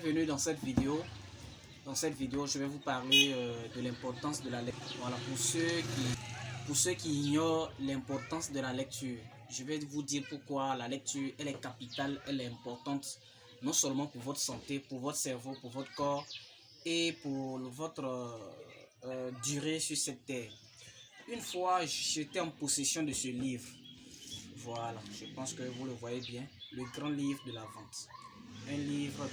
Bienvenue dans cette vidéo. Dans cette vidéo, je vais vous parler de l'importance de la lecture. Voilà, pour ceux qui ignorent l'importance de la lecture, je vais vous dire pourquoi la lecture, elle est capitale, elle est importante, non seulement pour votre santé, pour votre cerveau, pour votre corps et pour votre durée sur cette terre. Une fois, j'étais en possession de ce livre. Voilà, je pense que vous le voyez bien, le grand livre de la vente. Un livre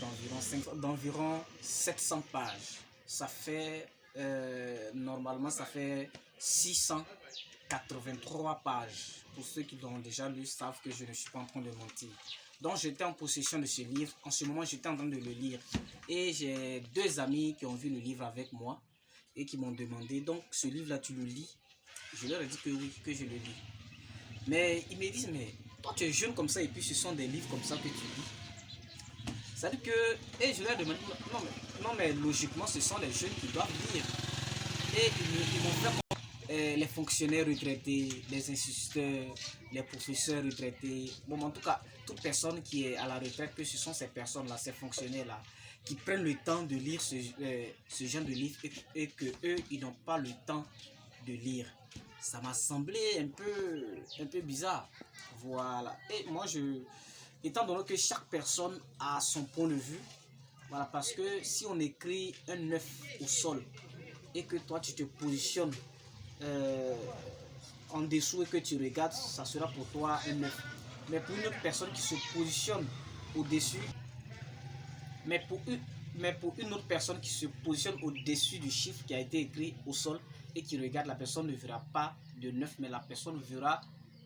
d'environ 700 pages. Ça fait, normalement, ça fait 683 pages. Pour ceux qui l'ont déjà lu, savent que je ne suis pas en train de mentir. Donc, j'étais en possession de ce livre. En ce moment, j'étais en train de le lire. Et j'ai deux amis qui ont vu le livre avec moi et qui m'ont demandé, donc, ce livre-là, tu le lis? Je leur ai dit que oui, que je le lis. Mais ils me disent, mais toi, tu es jeune comme ça et puis ce sont des livres comme ça que tu lis. C'est-à-dire que, et je leur demande, non mais logiquement, ce sont les jeunes qui doivent lire. Et ils m'ont fait les fonctionnaires retraités, les instituteurs, les professeurs retraités. Bon, en tout cas, toute personne qui est à la retraite, que ce sont ces personnes-là, ces fonctionnaires-là, qui prennent le temps de lire ce genre de livre et que eux, ils n'ont pas le temps de lire. Ça m'a semblé un peu bizarre. Voilà. Et moi, étant donné que chaque personne a son point de vue, voilà, parce que si on écrit un œuf au sol et que toi tu te positionnes en dessous et que tu regardes, ça sera pour toi un œuf. Mais pour une autre personne qui se positionne au-dessus, mais pour une autre personne qui se positionne au-dessus du chiffre qui a été écrit au sol et qui regarde, la personne ne verra pas de 9, mais la personne verra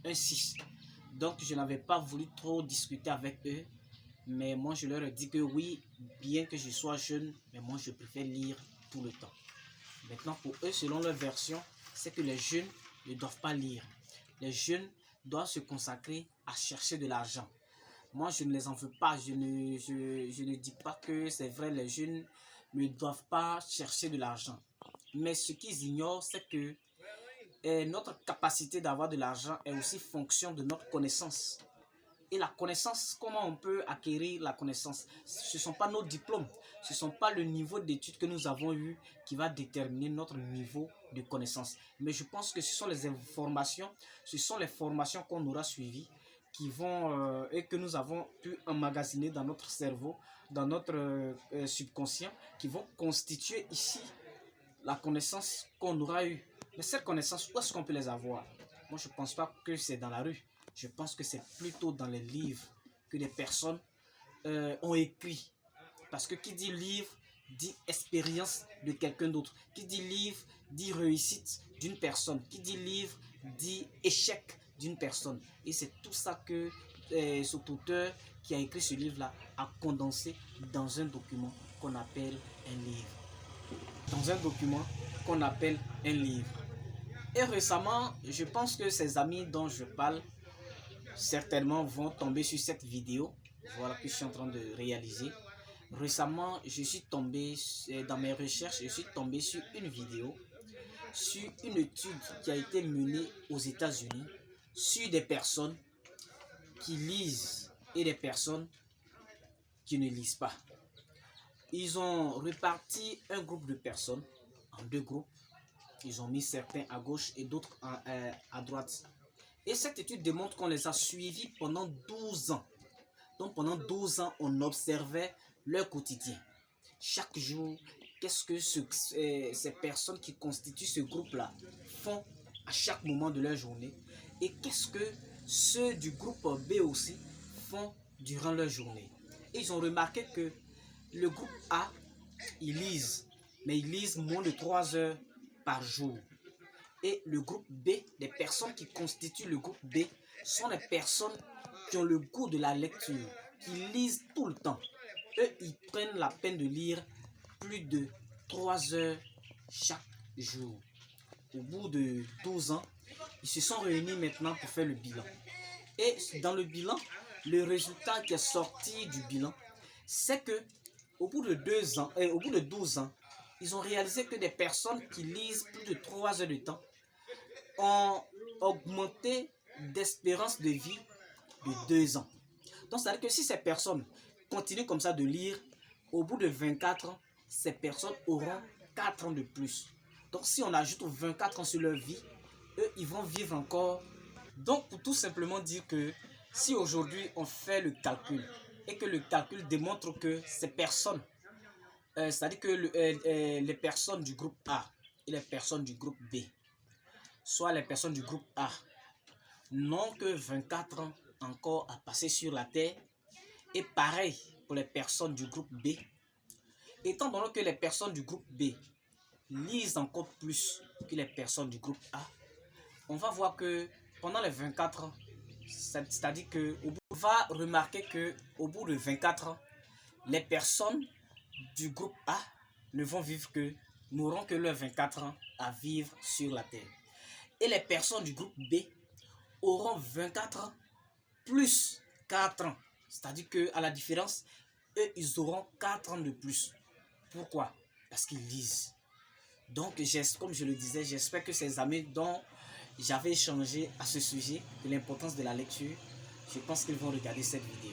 un 6. Donc, je n'avais pas voulu trop discuter avec eux, mais moi, je leur ai dit que oui, bien que je sois jeune, mais moi, je préfère lire tout le temps. Maintenant, pour eux, selon leur version, c'est que les jeunes ne doivent pas lire. Les jeunes doivent se consacrer à chercher de l'argent. Moi, je ne les en veux pas. Je ne dis pas que c'est vrai, les jeunes ne doivent pas chercher de l'argent. Mais ce qu'ils ignorent, c'est que notre capacité d'avoir de l'argent est aussi fonction de notre connaissance. Et la connaissance, comment on peut acquérir la connaissance? Ce ne sont pas nos diplômes, ce ne sont pas le niveau d'études que nous avons eu qui va déterminer notre niveau de connaissance. Mais je pense que ce sont les informations, ce sont les formations qu'on aura suivies qui vont et que nous avons pu emmagasiner dans notre cerveau, dans notre subconscient, qui vont constituer ici la connaissance qu'on aura eue. Mais cette connaissance, où est-ce qu'on peut les avoir? Moi, je ne pense pas que c'est dans la rue. Je pense que c'est plutôt dans les livres que des personnes ont écrit. Parce que qui dit livre, dit expérience de quelqu'un d'autre. Qui dit livre, dit réussite d'une personne. Qui dit livre, dit échec d'une personne. Et c'est tout ça que cet auteur qui a écrit ce livre-là a condensé dans un document qu'on appelle un livre. Dans un document qu'on appelle un livre. Et récemment, je pense que ces amis dont je parle certainement vont tomber sur cette vidéo, voilà, que je suis en train de réaliser. Récemment, je suis tombé, dans mes recherches, je suis tombé sur une vidéo, sur une étude qui a été menée aux États-Unis sur des personnes qui lisent et des personnes qui ne lisent pas. Ils ont réparti un groupe de personnes en deux groupes. Ils ont mis certains à gauche et d'autres à droite. Et cette étude démontre qu'on les a suivis pendant 12 ans. Donc pendant 12 ans, on observait leur quotidien. Chaque jour, qu'est-ce que ces personnes qui constituent ce groupe-là font à chaque moment de leur journée. Et qu'est-ce que ceux du groupe B aussi font durant leur journée. Et ils ont remarqué que le groupe A, ils lisent, mais ils lisent moins de 3 heures par jour. Et le groupe B, les personnes qui constituent le groupe B, sont les personnes qui ont le goût de la lecture, qui lisent tout le temps. Eux, ils prennent la peine de lire plus de 3 heures chaque jour. Au bout de 12 ans, ils se sont réunis maintenant pour faire le bilan. Et dans le bilan, le résultat qui est sorti du bilan, c'est que au bout de 12 ans, ils ont réalisé que des personnes qui lisent plus de 3 heures de temps ont augmenté d'espérance de vie de 2 ans. Donc, c'est-à-dire que si ces personnes continuent comme ça de lire au bout de 24 ans, ces personnes auront 4 ans de plus. Donc si on ajoute 24 ans sur leur vie, eux, ils vont vivre encore. Donc pour tout simplement dire que si aujourd'hui on fait le calcul et que le calcul démontre que ces personnes, c'est-à-dire que les personnes du groupe A et les personnes du groupe B, soit les personnes du groupe A, n'ont que 24 ans encore à passer sur la terre, et pareil pour les personnes du groupe B, étant donné que les personnes du groupe B lisent encore plus que les personnes du groupe A, on va voir que pendant les 24 ans, c'est-à-dire qu'on va remarquer qu'au bout de 24 ans, les personnes du groupe A ne vont vivre que, n'auront que leurs 24 ans à vivre sur la terre. Et les personnes du groupe B auront 24 ans plus 4 ans. C'est-à-dire qu'à la différence, eux, ils auront 4 ans de plus. Pourquoi? Parce qu'ils lisent. Donc, comme je le disais, j'espère que ces amis dont j'avais échangé à ce sujet de l'importance de la lecture, je pense qu'ils vont regarder cette vidéo.